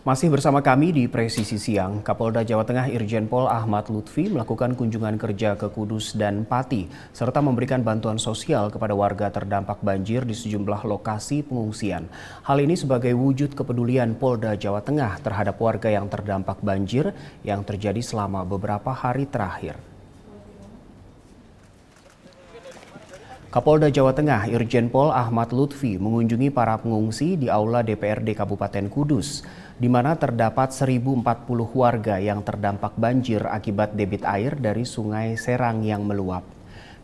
Masih bersama kami di Presisi Siang, Kapolda Jawa Tengah Irjen Pol Ahmad Lutfi melakukan kunjungan kerja ke Kudus dan Pati, serta memberikan bantuan sosial kepada warga terdampak banjir di sejumlah lokasi pengungsian. Hal ini sebagai wujud kepedulian Polda Jawa Tengah terhadap warga yang terdampak banjir yang terjadi selama beberapa hari terakhir. Kapolda Jawa Tengah Irjen Pol Ahmad Lutfi mengunjungi para pengungsi di Aula DPRD Kabupaten Kudus, di mana terdapat 1.040 warga yang terdampak banjir akibat debit air dari Sungai Serang yang meluap.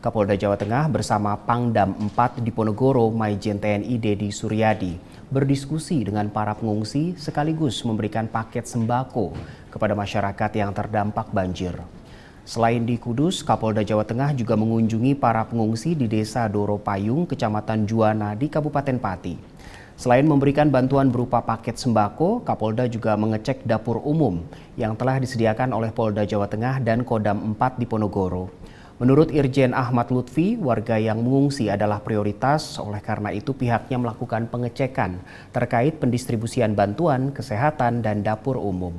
Kapolda Jawa Tengah bersama Pangdam 4 Diponegoro Maijen TNI Dedi Suryadi berdiskusi dengan para pengungsi sekaligus memberikan paket sembako kepada masyarakat yang terdampak banjir. Selain di Kudus, Kapolda Jawa Tengah juga mengunjungi para pengungsi di Desa Doro Payung, Kecamatan Juwana di Kabupaten Pati. Selain memberikan bantuan berupa paket sembako, Kapolda juga mengecek dapur umum yang telah disediakan oleh Polda Jawa Tengah dan Kodam 4 Diponegoro. Menurut Irjen Ahmad Lutfi, warga yang mengungsi adalah prioritas, oleh karena itu pihaknya melakukan pengecekan terkait pendistribusian bantuan, kesehatan, dan dapur umum.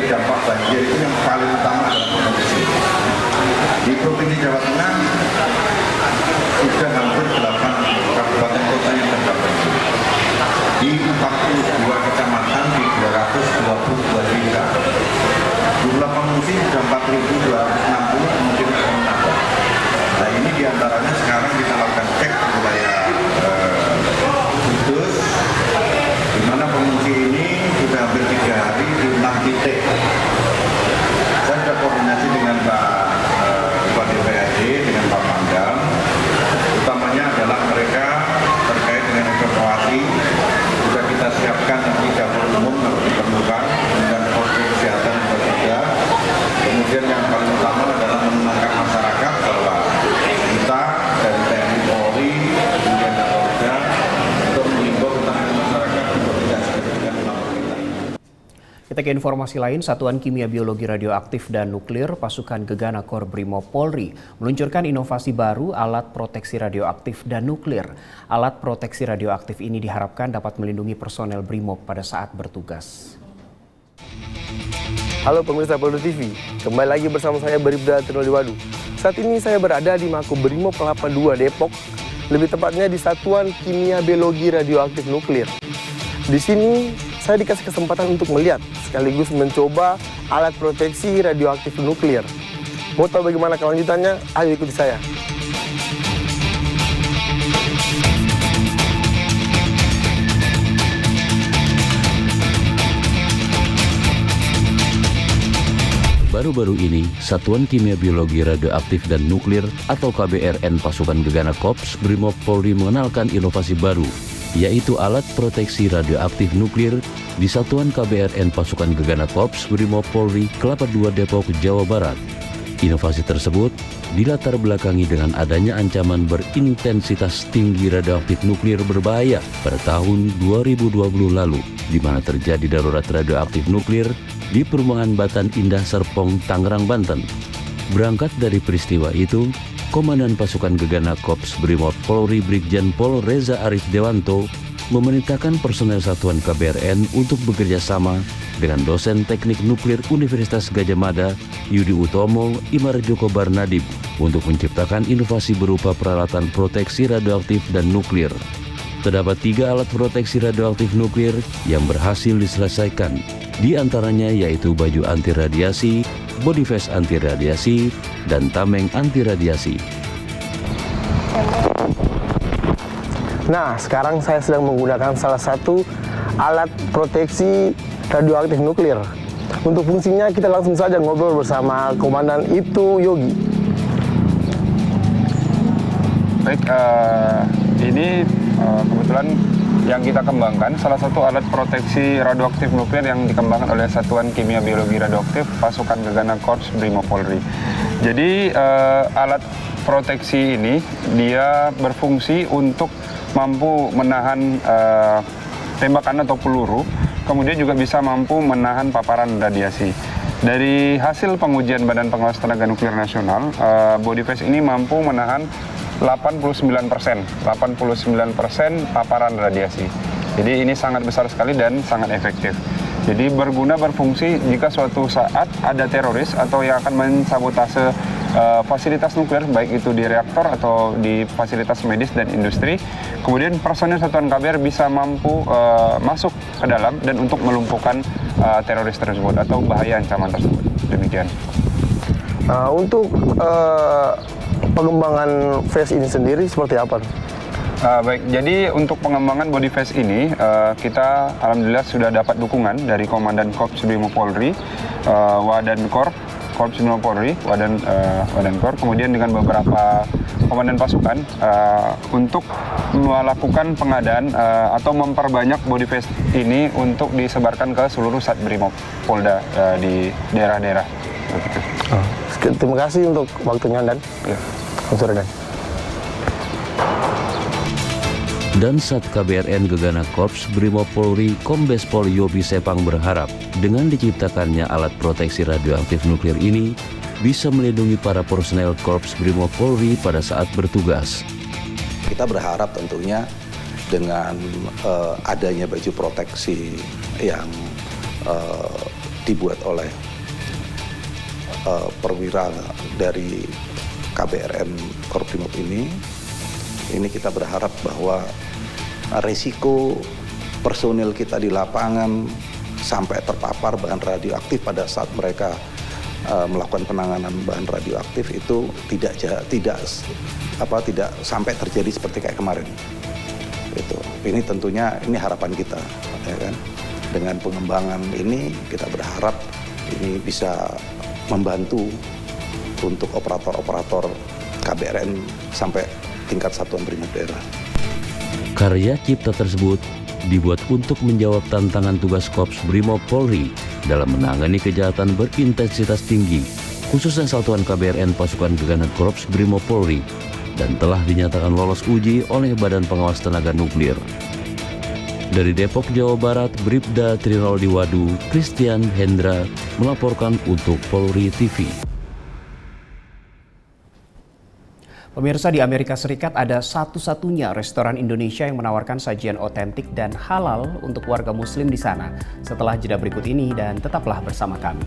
Dampak banjir itu yang paling utama adalah pengungsi. Di Provinsi Jawa Tengah sudah hampir 8 kabupaten kota yang terdampak banjir. Di 42 kecamatan di 222 desa. Jumlah pengungsi sudah 4.260 mungkin akan menambah. Nah ini diantaranya sekarang kita lakukan cek ke wilayah Kudus, di mana pengungsi ini sudah hampir 3 hari di 6 titik. Saya sudah koordinasi dengan Pak DPRD, dengan Pak Pangdam. Utamanya adalah mereka terkait dengan evakuasi. Sudah kita siapkan nanti dapur umum kalau diperlukan, kemudian posko kesehatan juga. Kemudian yang paling utama adalah menenangkan masyarakat bahwa kita dari TNI Polri, kemudian Polda untuk mengimbau tentang masyarakat untuk tidak sekedar melapor kita. Kita ke informasi lain, Satuan Kimia Biologi Radioaktif dan Nuklir Pasukan Gegana Korbrimop Polri meluncurkan inovasi baru alat proteksi radioaktif dan nuklir. Alat proteksi radioaktif ini diharapkan dapat melindungi personel Brimob pada saat bertugas. Halo pemirsa Polda TV, kembali lagi bersama saya Bribda Tirnoliwadu. Saat ini saya berada di Makobrimob Kelapa II Depok, lebih tepatnya di Satuan Kimia Biologi Radioaktif Nuklir. Di sini saya dikasih kesempatan untuk melihat sekaligus mencoba alat proteksi radioaktif nuklir. Mau tahu bagaimana kelanjutannya? Ayo ikuti saya. Baru-baru ini, Satuan Kimia Biologi Radioaktif dan Nuklir atau KBRN Pasukan Gegana Korps Brimob Polri mengenalkan inovasi baru, yaitu alat proteksi radioaktif nuklir di Satuan KBRN Pasukan Gegana Korps Brimob Polri Kelapa II Depok, Jawa Barat. Inovasi tersebut dilatar belakangi dengan adanya ancaman berintensitas tinggi radioaktif nuklir berbahaya pada tahun 2020 lalu, di mana terjadi darurat radioaktif nuklir di Perumahan Batan Indah Serpong, Tangerang, Banten. Berangkat dari peristiwa itu, Komandan Pasukan Gegana Korps Brimob Polri Brigjen Pol Reza Arif Dewanto memerintahkan personel Satuan KBRN untuk bekerja sama dengan dosen teknik nuklir Universitas Gadjah Mada Yudi Utomo Imarjoko Barnadib untuk menciptakan inovasi berupa peralatan proteksi radioaktif dan nuklir. Terdapat 3 alat proteksi radioaktif nuklir yang berhasil diselesaikan, di antaranya yaitu baju anti radiasi, body vest anti radiasi, dan tameng anti radiasi. Nah, sekarang saya sedang menggunakan salah satu alat proteksi radioaktif nuklir. Untuk fungsinya kita langsung saja ngobrol bersama Komandan Ibtu Yogi. Baik, ini kebetulan yang kita kembangkan salah satu alat proteksi radioaktif nuklir yang dikembangkan oleh Satuan Kimia Biologi Radioaktif Pasukan Gegana Korps Brimob Polri. Jadi alat proteksi ini dia berfungsi untuk mampu menahan tembakan atau peluru, kemudian juga bisa mampu menahan paparan radiasi. Dari hasil pengujian Badan Pengawas Tenaga Nuklir Nasional, body phase ini mampu menahan 89% paparan radiasi. Jadi ini sangat besar sekali dan sangat efektif. Jadi berfungsi jika suatu saat ada teroris atau yang akan mensabotase fasilitas nuklir, baik itu di reaktor atau di fasilitas medis dan industri. Kemudian personil Satuan KBR bisa mampu masuk ke dalam dan untuk melumpuhkan teroris tersebut atau bahaya ancaman tersebut. Demikian. Untuk pengembangan phase ini sendiri seperti apa? Baik, jadi untuk pengembangan body phase ini kita alhamdulillah sudah dapat dukungan dari Komandan Korps Brimob Polri, Wadankor, Korps Brimob Polri, Wadankor, kemudian dengan beberapa komandan pasukan untuk melakukan pengadaan atau memperbanyak body phase ini untuk disebarkan ke seluruh Sat Brimob Polda di daerah-daerah. Terima kasih untuk waktunya dan Dan Sat KBRN Gegana Korps Brimob Polri Kombes Pol Yobi Sepang berharap dengan diciptakannya alat proteksi radioaktif nuklir ini bisa melindungi para personel Korps Brimob Polri pada saat bertugas. Kita berharap tentunya dengan adanya baju proteksi yang dibuat oleh perwira dari KBRN Korps Brimob ini kita berharap bahwa risiko personil kita di lapangan sampai terpapar bahan radioaktif pada saat mereka melakukan penanganan bahan radioaktif itu tidak sampai terjadi seperti kayak kemarin. Ini tentunya harapan kita, ya kan? Dengan pengembangan ini kita berharap ini bisa membantu untuk operator-operator KBRN sampai tingkat satuan brimob daerah. Karya cipta tersebut dibuat untuk menjawab tantangan tugas Korps Brimob Polri dalam menangani kejahatan berintensitas tinggi, khususnya Satuan KBRN Pasukan Gegana Korps Brimob Polri, dan telah dinyatakan lolos uji oleh Badan Pengawas Tenaga Nuklir. Dari Depok, Jawa Barat, Bribda Trinaldi Wadu, Christian Hendra melaporkan untuk Polri TV. Pemirsa, di Amerika Serikat ada satu-satunya restoran Indonesia yang menawarkan sajian otentik dan halal untuk warga muslim di sana. Setelah jeda berikut ini dan tetaplah bersama kami.